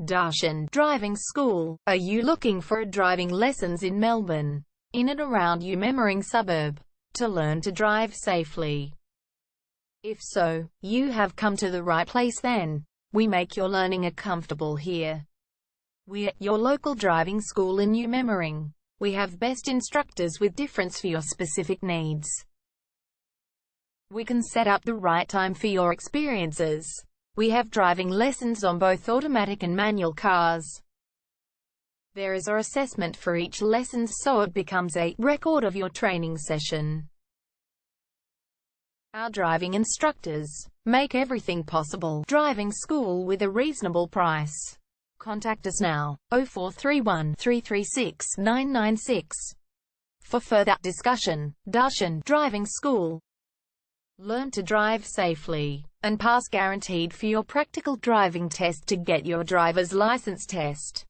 Darshan Driving School. Are you looking for driving lessons in Melbourne, in and around Eumemmerring suburb, to learn to drive safely? If so, you have come to the right place then. We make your learning comfortable here. We're your local driving school in Eumemmerring. We have best instructors with difference for your specific needs. We can set up the right time for your experiences. We have driving lessons on both automatic and manual cars. There is an assessment for each lesson, so it becomes a record of your training session. Our driving instructors make everything possible. Driving school with a reasonable price. Contact us now, 0431 336 996. For further discussion. Darshan Driving School. Learn to drive safely and pass guaranteed for your practical driving test to get your driver's license test.